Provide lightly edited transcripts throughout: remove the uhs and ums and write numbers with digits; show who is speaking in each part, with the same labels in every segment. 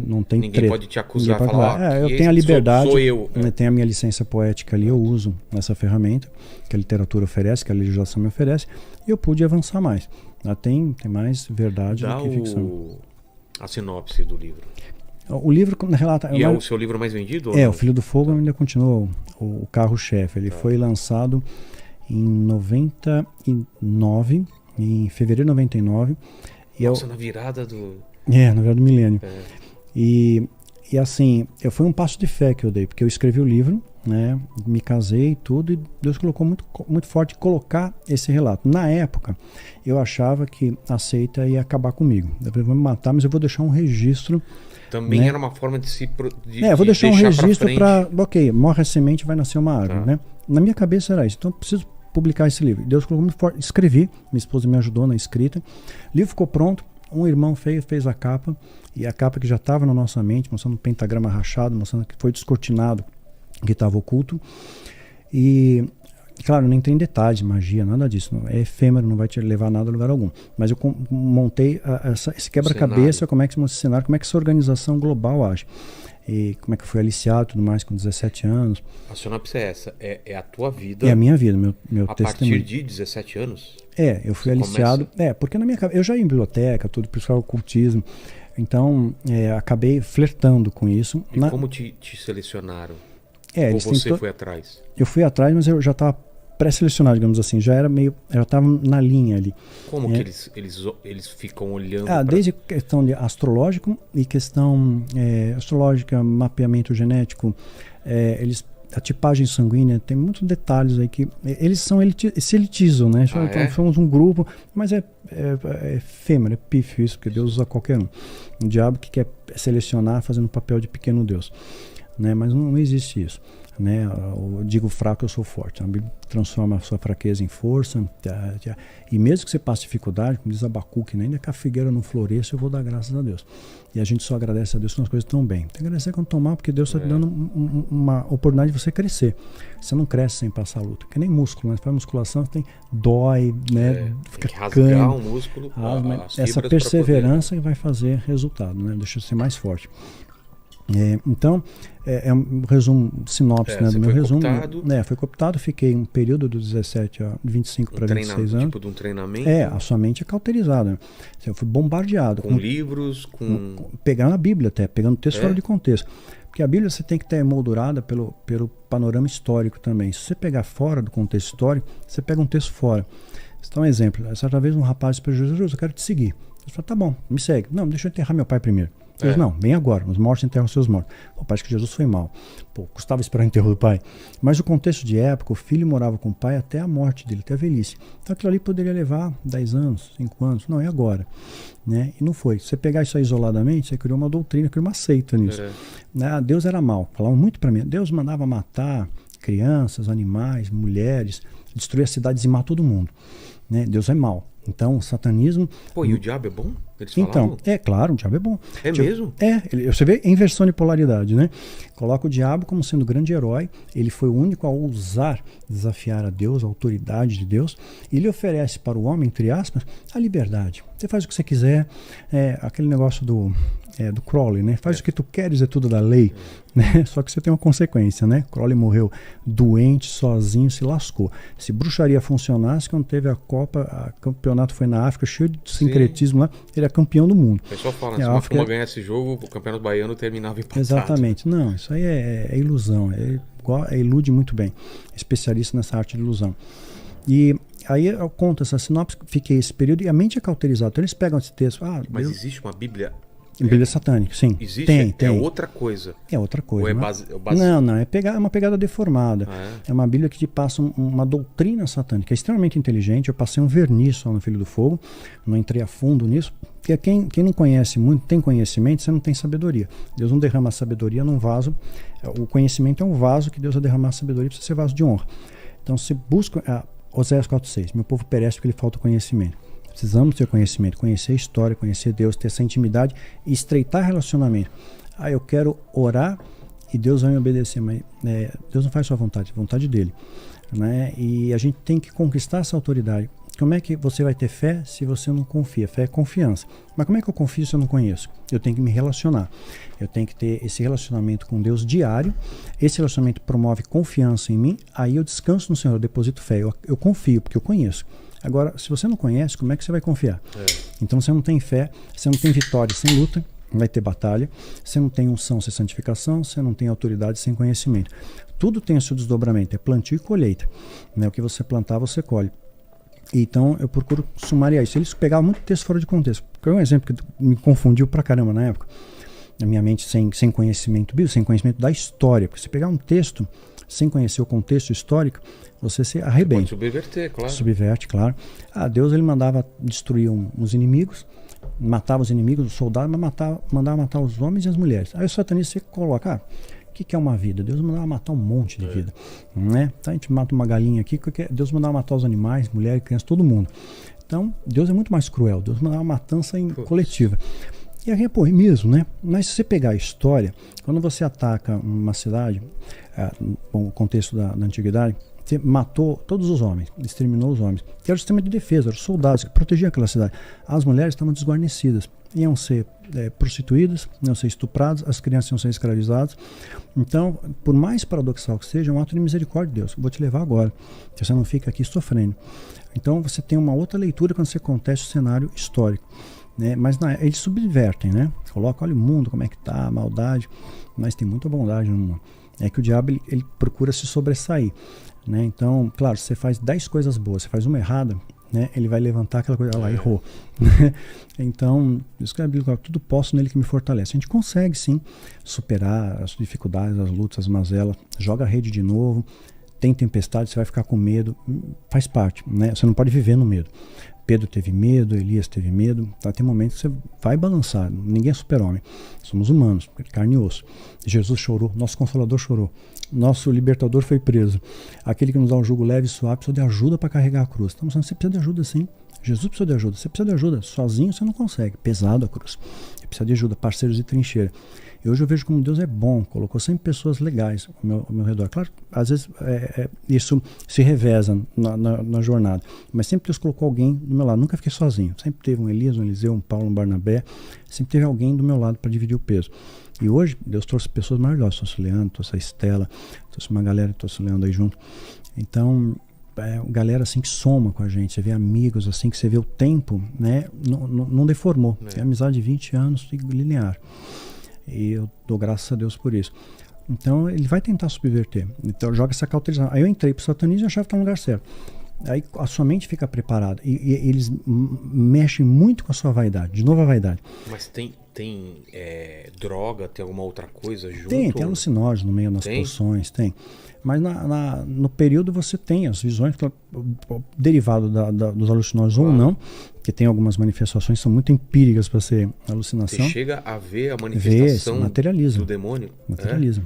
Speaker 1: não tem
Speaker 2: Ninguém
Speaker 1: treta.
Speaker 2: pode te acusar,
Speaker 1: Ninguém pode
Speaker 2: falar,
Speaker 1: eu tenho a liberdade,
Speaker 2: sou eu.
Speaker 1: tenho a minha licença poética ali, eu uso essa ferramenta que a literatura oferece, que a legislação me oferece, e eu pude avançar mais. Tem mais verdade do que ficção.
Speaker 2: A sinopse do livro.
Speaker 1: O livro relata...
Speaker 2: E é o seu livro mais vendido?
Speaker 1: O Filho do Fogo ainda continua o carro-chefe. Ele foi lançado em 99, em fevereiro de 99.
Speaker 2: Nossa, na virada do...
Speaker 1: na virada do milênio. E assim, foi um passo de fé que eu dei, porque eu escrevi o livro, né, me casei e tudo, e Deus colocou muito, muito forte colocar esse relato. Na época, eu achava que a seita ia acabar comigo. Eu falei, vou me matar, mas eu vou deixar um registro.
Speaker 2: Também, né? Era uma forma de se...
Speaker 1: vou deixar um registro para... Ok, morre a semente, vai nascer uma árvore, né? Na minha cabeça era isso. Então, eu preciso publicar esse livro. Deus colocou muito forte. Escrevi, minha esposa me ajudou na escrita. O livro ficou pronto. Um irmão fez a capa, e a capa que já estava na nossa mente, mostrando um pentagrama rachado, mostrando que foi descortinado, que estava oculto. E, claro, não entrei em detalhes, magia, nada disso. É efêmero, não vai te levar a nada a lugar algum. Mas eu montei esse quebra-cabeça, como é que se monta esse cenário, como é que essa organização global age. E como é que eu fui aliciado e tudo mais com 17 anos.
Speaker 2: A sinopse é essa, é a tua vida.
Speaker 1: É a minha vida, meu
Speaker 2: a
Speaker 1: testemunho.
Speaker 2: A partir de 17 anos?
Speaker 1: Eu fui aliciado. Porque na minha cabeça, eu já ia em biblioteca, tudo, pessoal, ocultismo. Então, acabei flertando com isso.
Speaker 2: E como te selecionaram? Ou você foi atrás?
Speaker 1: Eu fui atrás, mas eu já estava pré-selecionado, digamos assim. Já estava na linha ali.
Speaker 2: Como que eles ficam olhando?
Speaker 1: Desde questão de astrológico e questão astrológica, mapeamento genético, a tipagem sanguínea, tem muitos detalhes aí que eles se elitizam, né? Então, somos um grupo, mas é efêmero, é pífio isso, porque Deus usa qualquer um. O diabo que quer selecionar fazendo o papel de pequeno Deus, né? Mas não existe isso, né? Eu digo fraco, eu sou forte. A Bíblia transforma a sua fraqueza em força, e mesmo que você passe dificuldade, como diz Abacuque, ainda que a figueira não floresça, eu vou dar graças a Deus. E a gente só agradece a Deus quando as coisas estão bem. Tem que agradecer quando tomar, porque Deus está te dando uma oportunidade de você crescer. Você não cresce sem passar a luta, que nem músculo, né? Você faz musculação, você dói, né?
Speaker 2: Fica tem que rasgar o músculo,
Speaker 1: essa perseverança que vai fazer resultado, né? Deixa você mais forte. Então, é um resumo, sinopse, né, do meu resumo. Foi cooptado, fiquei um período dos 17 a 25 para 26 anos.
Speaker 2: Tipo de um treinamento?
Speaker 1: A sua mente é cauterizada. Né? Eu fui bombardeado.
Speaker 2: Com livros,
Speaker 1: pegando a Bíblia até, pegando texto fora de contexto. Porque a Bíblia você tem que ter emoldurada pelo panorama histórico também. Se você pegar fora do contexto histórico, você pega um texto fora. Então, um exemplo. Certa vez um rapaz disse para Jesus, eu quero te seguir. Eu falei, tá bom, me segue. Não, deixa eu enterrar meu pai primeiro. Deus, não, vem agora, os mortos enterram seus mortos. Parece que Jesus foi mal. Custava esperar o enterro do pai. Mas o contexto de época, o filho morava com o pai até a morte dele, até a velhice. Então aquilo ali poderia levar 10 anos, 5 anos. Não, é agora. Né? E não foi. Se você pegar isso aí isoladamente, você criou uma doutrina, criou uma seita nisso. Deus era mau. Falavam muito para mim. Deus mandava matar crianças, animais, mulheres, destruir as cidades e matar todo mundo. Né? Deus é mau. Então, o satanismo...
Speaker 2: E o diabo é bom? Eles
Speaker 1: falavam? Claro, o diabo é bom.
Speaker 2: Mesmo?
Speaker 1: Você vê a inversão de polaridade, né? Coloca o diabo como sendo o grande herói, ele foi o único a ousar desafiar a Deus, a autoridade de Deus, e ele oferece para o homem, entre aspas, a liberdade. Você faz o que você quiser, aquele negócio do Crowley, né? Faz o que tu queres, é tudo da lei, né? Só que você tem uma consequência, né? Crowley morreu doente, sozinho, se lascou. Se bruxaria funcionasse, quando teve a Copa, o campeonato foi na África, cheio de sincretismo lá, ele é campeão do mundo.
Speaker 2: O pessoal fala, se uma turma ganhasse jogo, o campeonato baiano terminava empatado.
Speaker 1: Exatamente. Não, isso aí é ilusão, ilude muito bem. Especialista nessa arte de ilusão. E aí eu conto essa sinopse, fiquei esse período e a mente é cauterizada. Então eles pegam esse texto.
Speaker 2: Mas existe uma Bíblia...
Speaker 1: Bíblia satânica, sim.
Speaker 2: Existe?
Speaker 1: Tem.
Speaker 2: É outra coisa.
Speaker 1: É outra coisa.
Speaker 2: Ou é
Speaker 1: Não, é uma pegada deformada. É uma Bíblia que te passa uma doutrina satânica. É extremamente inteligente. Eu passei um verniz só no Filho do Fogo. Não entrei a fundo nisso. Porque quem não conhece muito, tem conhecimento, você não tem sabedoria. Deus não derrama sabedoria num vaso. O conhecimento é um vaso que Deus vai derramar sabedoria para ser vaso de honra. Então, se busca... Oséias 4:6. Meu povo perece porque lhe falta conhecimento. Precisamos ter conhecimento, conhecer a história, conhecer Deus, ter essa intimidade e estreitar relacionamento. Eu quero orar e Deus vai me obedecer, mas Deus não faz sua vontade, a vontade dele. Né? E a gente tem que conquistar essa autoridade. Como é que você vai ter fé se você não confia? Fé é confiança. Mas como é que eu confio se eu não conheço? Eu tenho que me relacionar. Eu tenho que ter esse relacionamento com Deus diário. Esse relacionamento promove confiança em mim. Aí eu descanso no Senhor, eu deposito fé. Eu confio, porque eu conheço. Agora, se você não conhece, como é que você vai confiar? Então você não tem fé, você não tem vitória sem luta, vai ter batalha. Você não tem unção sem santificação, você não tem autoridade sem conhecimento. Tudo tem o seu desdobramento, é plantio e colheita. Né? O que você plantar, você colhe. Então eu procuro sumariar isso. Eles pegavam muito texto fora de contexto. Porque é um exemplo que me confundiu pra caramba na época. Na minha mente sem conhecimento bíblico, sem conhecimento da história. Porque se pegar um texto sem conhecer o contexto histórico, você se arrebenta.
Speaker 2: Pode subverter, claro.
Speaker 1: Subverte, claro. Deus ele mandava destruir os inimigos, matava os inimigos, os soldados, mas mandava matar os homens e as mulheres. Aí o satanista coloca, o que é uma vida? Deus mandava matar um monte de vida. Né? Então a gente mata uma galinha aqui, Deus mandava matar os animais, mulheres, crianças, todo mundo. Então Deus é muito mais cruel. Deus mandava uma matança coletiva. E aí, pô, mesmo, né? Mas se você pegar a história, quando você ataca uma cidade, no contexto da antiguidade, você matou todos os homens, exterminou os homens. Que era o sistema de defesa, eram os soldados que protegiam aquela cidade. As mulheres estavam desguarnecidas, iam ser prostituídas, iam ser estupradas, as crianças iam ser escravizadas. Então, por mais paradoxal que seja, é um ato de misericórdia de Deus. Vou te levar agora, que você não fica aqui sofrendo. Então, você tem uma outra leitura quando você contesta o cenário histórico. Né? Mas eles subvertem, né? Colocam, olha o mundo, como é que tá, a maldade. Mas tem muita bondade no mundo. É que o diabo ele procura se sobressair. Né? Então, claro, você faz 10 coisas boas, você faz uma errada, né? Ele vai levantar aquela coisa, lá, errou. Então, isso que a Bíblia fala, tudo posso nele que me fortalece. A gente consegue sim superar as dificuldades, as lutas, as mazelas, joga a rede de novo, tem tempestade, você vai ficar com medo, faz parte, né? Você não pode viver no medo. Pedro teve medo, Elias teve medo, tá? Tem momentos que você vai balançar, ninguém é super-homem, somos humanos, carne e osso. Jesus chorou, nosso Consolador chorou, nosso Libertador foi preso, aquele que nos dá um jugo leve e suave precisa de ajuda para carregar a cruz. Estamos falando, você precisa de ajuda sim, Jesus precisa de ajuda, você precisa de ajuda, sozinho você não consegue, pesado a cruz, você precisa de ajuda, parceiros de trincheira. E hoje eu vejo como Deus é bom, colocou sempre pessoas legais ao meu redor. Claro, às vezes isso se reveza na jornada, mas sempre Deus colocou alguém do meu lado, nunca fiquei sozinho. Sempre teve um Elias, um Eliseu, um Paulo, um Barnabé, sempre teve alguém do meu lado para dividir o peso. E hoje Deus trouxe pessoas maravilhosas, trouxe o Leandro, trouxe a Estela, trouxe uma galera, trouxe o Leandro aí junto. Então, galera assim que soma com a gente, você vê amigos assim, que você vê o tempo, né, não deformou. É amizade de 20 anos linear. E eu dou graças a Deus por isso. Então ele vai tentar subverter. Então joga essa cauterização. Aí eu entrei pro satanismo e achava que estava no lugar certo. Aí a sua mente fica preparada. E eles mexem muito com a sua vaidade. De novo a vaidade.
Speaker 2: Mas tem droga, tem alguma outra coisa junto?
Speaker 1: Tem alucinógeno no meio das poções, tem. Mas no período você tem as visões, derivado dos alucinógenos ou não, que tem algumas manifestações que são muito empíricas para ser alucinação.
Speaker 2: Você chega a ver a manifestação
Speaker 1: materializa.
Speaker 2: Do demônio?
Speaker 1: Materializa.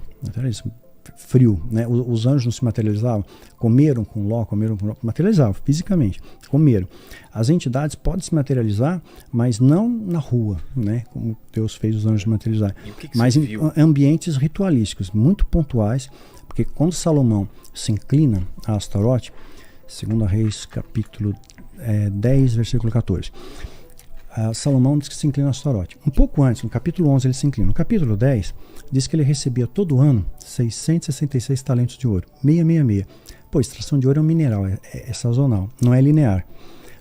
Speaker 1: Frio, né? Os anjos não se materializavam, comeram com Ló, materializavam fisicamente, comeram. As entidades podem se materializar, mas não na rua, né? Como Deus fez os anjos materializar, mas em ambientes ritualísticos, muito pontuais, porque quando Salomão se inclina a Astarote, 2 Reis capítulo 10, versículo 14, Salomão diz que se inclina a Astarote. Um pouco antes, no capítulo 11, ele se inclina. No capítulo 10, diz que ele recebia todo ano 666 talentos de ouro. 666. Pô, extração de ouro é um mineral, é sazonal, não é linear.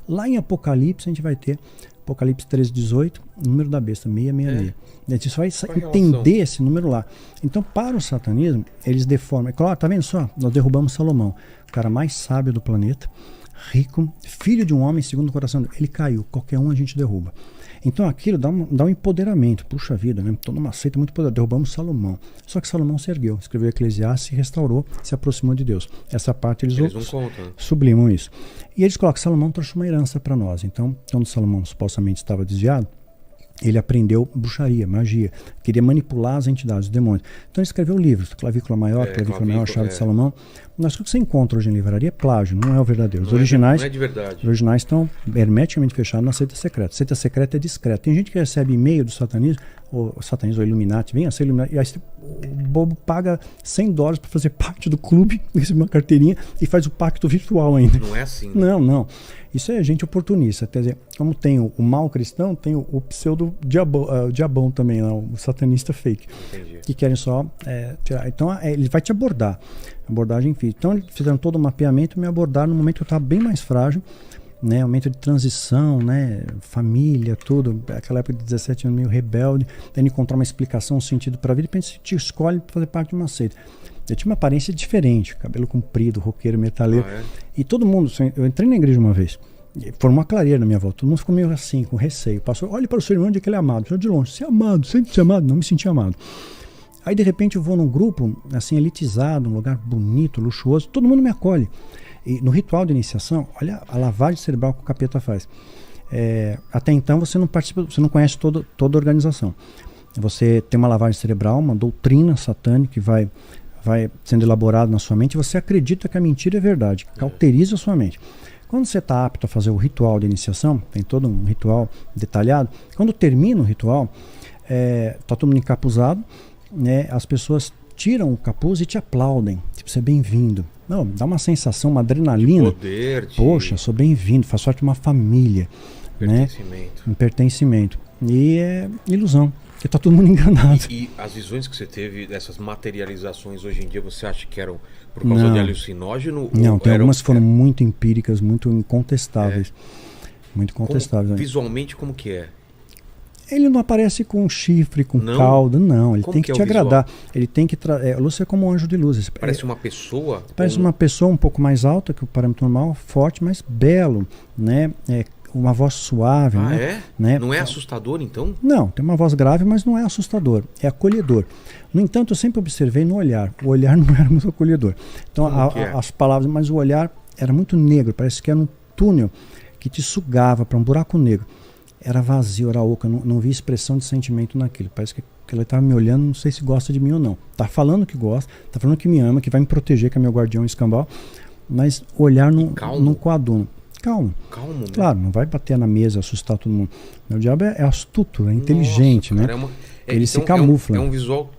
Speaker 1: Lá em Apocalipse, a gente vai ter Apocalipse 13:18, número da besta, 666. A gente só vai entender esse número lá. Então, para o satanismo, eles deformam. Claro, tá vendo só? Nós derrubamos Salomão, o cara mais sábio do planeta, rico, filho de um homem segundo o coração dele. Ele caiu, qualquer um a gente derruba. Então aquilo dá um empoderamento. Puxa vida, né? Estou numa seita muito poderosa. Derrubamos Salomão. Só que Salomão se ergueu, escreveu Eclesiastes, se restaurou, se aproximou de Deus. Essa parte eles não contam. Sublimam isso. E eles colocam, Salomão trouxe uma herança para nós. Então, quando Salomão supostamente estava desviado, ele aprendeu bruxaria, magia, queria manipular as entidades, os demônios. Então ele escreveu livros, Clavícula Maior, Clavícula Menor, Chave de Salomão. Mas o que você encontra hoje em livraria é plágio, não é o verdadeiro. Os originais,
Speaker 2: não é de verdade.
Speaker 1: Os originais estão hermeticamente fechados na seita secreta. Seita secreta é discreta. Tem gente que recebe e-mail do satanismo, ou Illuminati, vem a ser Illuminati, e aí o bobo paga $100 para fazer parte do clube, recebe uma carteirinha e faz o pacto virtual ainda.
Speaker 2: Não é assim.
Speaker 1: Não. Isso é gente oportunista. Quer dizer, como tem o mal cristão, tem o pseudo-diabão também, o satanista fake.
Speaker 2: Entendi.
Speaker 1: Que querem só tirar. Então, ele vai te abordar. Abordagem física. Então, eles fizeram todo o mapeamento e me abordaram no momento que eu estava bem mais frágil, né? Momento de transição, né? Família, tudo. Aquela época de 17 anos, meio rebelde. Tendo encontrar uma explicação, um sentido para a vida. E pensa, te escolhe para fazer parte de uma seita. Eu tinha uma aparência diferente, cabelo comprido, roqueiro, metaleiro. E todo mundo, eu entrei na igreja uma vez, formou uma clareira na minha volta, todo mundo ficou meio assim, com receio. Passou, olhe para o seu irmão, onde é que ele é amado. Eu de longe, você é amado, sente-se amado. Não me senti amado. Aí de repente eu vou num grupo, assim, elitizado, um lugar bonito, luxuoso, todo mundo me acolhe. E no ritual de iniciação, olha a lavagem cerebral que o capeta faz. Até então você não participa, você não conhece toda a organização. Você tem uma lavagem cerebral, uma doutrina satânica que vai sendo elaborado na sua mente, e você acredita que a mentira é verdade, cauteriza a sua mente. Quando você está apto a fazer o ritual de iniciação, tem todo um ritual detalhado, quando termina o ritual, está todo mundo encapuzado, né, as pessoas tiram o capuz e te aplaudem, tipo, você é bem-vindo. Não, dá uma sensação, uma adrenalina. Poxa, sou bem-vindo, faço parte de uma família.
Speaker 2: Pertencimento.
Speaker 1: Um pertencimento. E é ilusão. Porque tá todo mundo enganado.
Speaker 2: E as visões que você teve dessas materializações hoje em dia, você acha que eram por causa de alucinógeno?
Speaker 1: Não, tem algumas que foram muito empíricas, muito incontestáveis. Muito incontestáveis.
Speaker 2: Visualmente, como que é?
Speaker 1: Ele não aparece com chifre, com cauda, não. Ele tem que te agradar. Ele tem que Lúcio é como um anjo de luz.
Speaker 2: Parece uma pessoa?
Speaker 1: Parece uma pessoa um pouco mais alta que o parâmetro normal, forte, mas belo, né? Uma voz suave. Né?
Speaker 2: Não é assustador, então?
Speaker 1: Não, tem uma voz grave, mas não é assustador, é acolhedor. No entanto, eu sempre observei no olhar. O olhar não era muito acolhedor. Então, as palavras, mas o olhar era muito negro, parece que era um túnel que te sugava para um buraco negro. Era vazio, era oco, não vi expressão de sentimento naquilo. Parece que ela estava me olhando, não sei se gosta de mim ou não. Tá falando que gosta, tá falando que me ama, que vai me proteger, que é meu guardião escambau, mas o olhar não coaduna. Calmo,
Speaker 2: né?
Speaker 1: Claro, não vai bater na mesa, assustar todo mundo. O diabo é astuto, é inteligente,
Speaker 2: cara,
Speaker 1: né? Ele se camufla.
Speaker 2: É um visual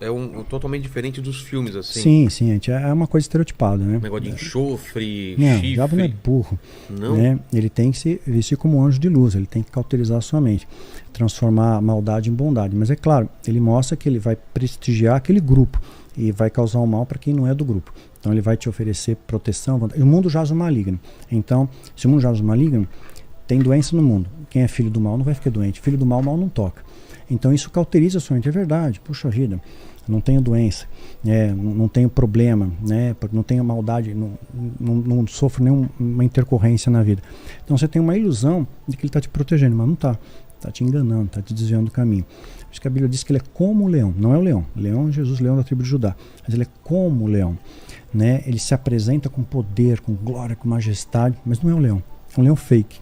Speaker 2: totalmente diferente dos filmes, assim.
Speaker 1: Sim, é uma coisa estereotipada, né?
Speaker 2: Um negócio de enxofre,
Speaker 1: não,
Speaker 2: chifre.
Speaker 1: O diabo não é burro.
Speaker 2: Não.
Speaker 1: Né? Ele tem que se vestir como um anjo de luz, ele tem que cauterizar a sua mente, transformar a maldade em bondade. Mas é claro, ele mostra que ele vai prestigiar aquele grupo e vai causar um mal para quem não é do grupo. Então ele vai te oferecer proteção. O mundo jaz o maligno. Então, se o mundo jaz o maligno, tem doença no mundo. Quem é filho do mal não vai ficar doente. Filho do mal, o mal não toca. Então isso cauteriza a sua mente. É verdade, puxa vida, não tenho doença, não tenho problema, né? Não tenho maldade, não sofro nenhuma intercorrência na vida. Então você tem uma ilusão de que ele está te protegendo, mas não está. Está te enganando, está te desviando do caminho. Por isso que a Bíblia diz que ele é como o leão. Não é o leão. Leão é Jesus, leão da tribo de Judá. Mas ele é como o leão. Né? Ele se apresenta com poder, com glória, com majestade, mas não é um leão. É um leão fake.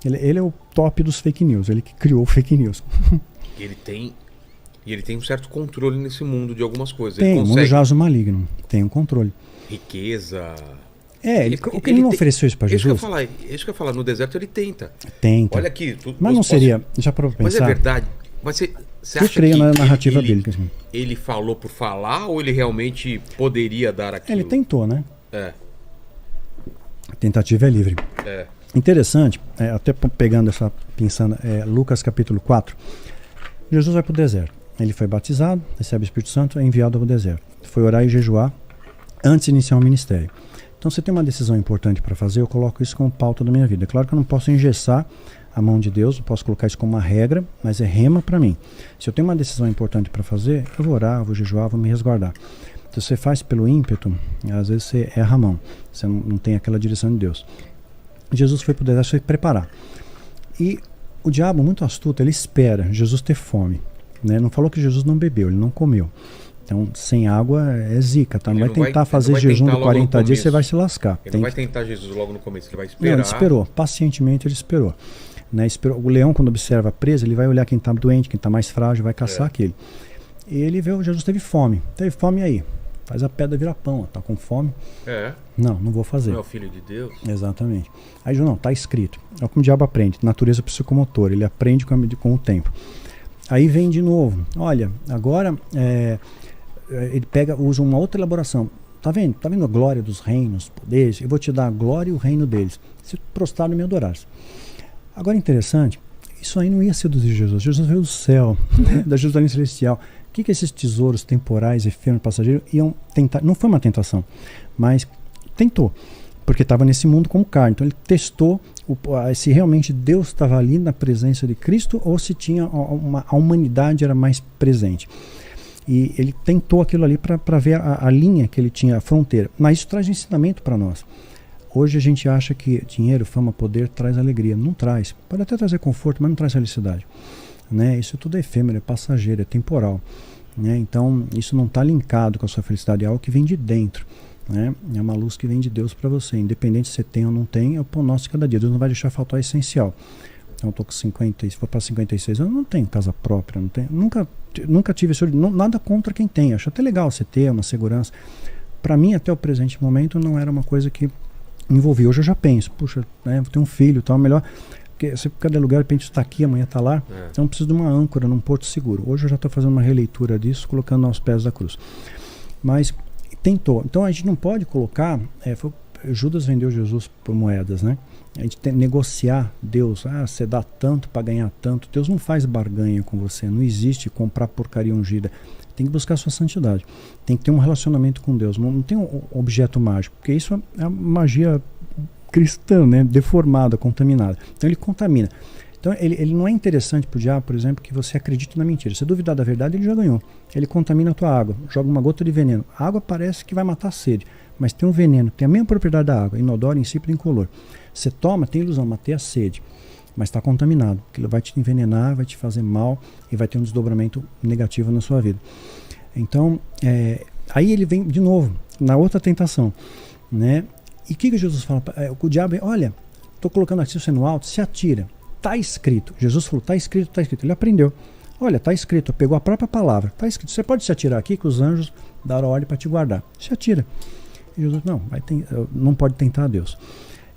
Speaker 1: Ele é o top dos fake news. Ele que criou o fake news.
Speaker 2: E ele tem um certo controle nesse mundo de algumas coisas.
Speaker 1: Tem,
Speaker 2: ele consegue...
Speaker 1: o mundo jaz o maligno. Tem um controle.
Speaker 2: Riqueza...
Speaker 1: ele não ofereceu isso para Jesus?
Speaker 2: Isso que eu ia falar, no deserto ele tenta.
Speaker 1: Tenta.
Speaker 2: Olha aqui.
Speaker 1: Mas não seria, já para pensar...
Speaker 2: Mas é verdade. Mas você acha
Speaker 1: creio na narrativa bíblica. Assim.
Speaker 2: Ele falou por falar ou ele realmente poderia dar aquilo?
Speaker 1: Ele tentou, né? A tentativa é livre. Interessante, até pegando pensando, Lucas capítulo 4, Jesus vai para o deserto. Ele foi batizado, recebe o Espírito Santo, é enviado ao deserto. Foi orar e jejuar antes de iniciar o ministério. Então, se tem uma decisão importante para fazer, eu coloco isso como pauta da minha vida. É claro que eu não posso engessar a mão de Deus, eu posso colocar isso como uma regra, mas é rema para mim. Se eu tenho uma decisão importante para fazer, eu vou orar, vou jejuar, vou me resguardar. Se você faz pelo ímpeto, às vezes você erra a mão, você não tem aquela direção de Deus. Jesus foi para o deserto, foi preparar. E o diabo, muito astuto, ele espera Jesus ter fome. Né? Não falou que Jesus não bebeu, ele não comeu. Então, sem água é zica, tá? Não vai tentar fazer jejum de 40 dias, você vai se lascar.
Speaker 2: Ele não vai tentar Jesus logo no começo, ele vai esperar.
Speaker 1: Não, ele esperou, pacientemente ele esperou. Né? O leão, quando observa a presa, ele vai olhar quem está doente, quem está mais frágil, vai caçar aquele. E ele vê, Jesus teve fome aí. faz a pedra virar pão, ó, tá com fome?
Speaker 2: É.
Speaker 1: Não vou fazer.
Speaker 2: Não é o filho de Deus?
Speaker 1: Exatamente. Aí não, tá escrito. É como o diabo aprende, natureza psicomotora, ele aprende com o tempo. Aí vem de novo, olha, agora ele usa uma outra elaboração. Tá vendo a glória dos reinos, poderes? Eu vou te dar a glória e o reino deles. Se prostraram e me adorares. Agora interessante, isso aí não ia seduzir Jesus. Jesus veio do céu, da Jerusalém celestial. O que esses tesouros temporais, efêmeros, passageiros iam tentar? Não foi uma tentação, mas tentou, porque estava nesse mundo como carne. Então ele testou se realmente Deus estava ali na presença de Cristo ou se tinha a humanidade era mais presente. E ele tentou aquilo ali para ver a linha que ele tinha, a fronteira. Mas isso traz ensinamento para nós. Hoje a gente acha que dinheiro, fama, poder traz alegria. Não traz. Pode até trazer conforto, mas não traz felicidade. Né? Isso tudo é efêmero, é passageiro, é temporal. Né? Então isso não está linkado com a sua felicidade, é algo que vem de dentro. Né? É uma luz que vem de Deus para você. Independente se você tem ou não tem, é o pão nosso de cada dia. Deus não vai deixar faltar o essencial. Então eu estou com 50, se for para 56 anos, eu não tenho casa própria, não tenho, nunca tive isso, nada contra quem tem. Acho até legal você ter uma segurança. Para mim, até o presente momento, não era uma coisa que me envolvia. Hoje eu já penso, puxa, né, vou ter um filho, tal, melhor. Porque se cada lugar, de repente está aqui, amanhã está lá. Então eu preciso de uma âncora, num porto seguro. Hoje eu já estou fazendo uma releitura disso, colocando aos pés da cruz. Mas tentou. Então a gente não pode colocar. Judas vendeu Jesus por moedas, né? A gente tem que negociar Deus. Você dá tanto para ganhar tanto. Deus não faz barganha com você. Não existe comprar porcaria ungida. Tem que buscar a sua santidade. Tem que ter um relacionamento com Deus. Não tem um objeto mágico, porque isso é a magia cristã, né? Deformada, contaminada. Então ele contamina. Então ele não é interessante para o diabo, por exemplo, que você acredite na mentira. Se duvidar da verdade, ele já ganhou. Ele contamina a tua água, joga uma gota de veneno. A água parece que vai matar a sede, mas tem um veneno, tem a mesma propriedade da água, inodoro, insípido e incolor. Você toma, tem ilusão, matei a sede, mas está contaminado. Aquilo vai te envenenar, vai te fazer mal e vai ter um desdobramento negativo na sua vida. Então, aí ele vem de novo, na outra tentação. Né? E o que Jesus fala? O diabo, olha, estou colocando aqui você no alto, se atira. Está escrito. Jesus falou, está escrito, está escrito. Ele aprendeu. Olha, está escrito, pegou a própria palavra. Está escrito. Você pode se atirar aqui que os anjos deram ordem para te guardar. Se atira. E Jesus, não pode tentar a Deus.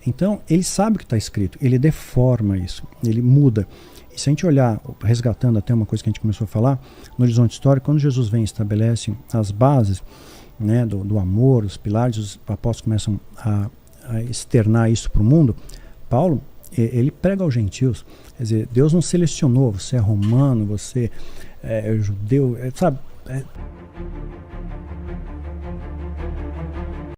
Speaker 1: Então, ele sabe o que está escrito. Ele deforma isso. Ele muda. E se a gente olhar, resgatando até uma coisa que a gente começou a falar, no horizonte histórico, quando Jesus vem e estabelece as bases, né, do amor, os pilares, os apóstolos começam a externar isso para o mundo, Paulo, ele prega aos gentios. Quer dizer, Deus não selecionou, você é romano, você é judeu, sabe?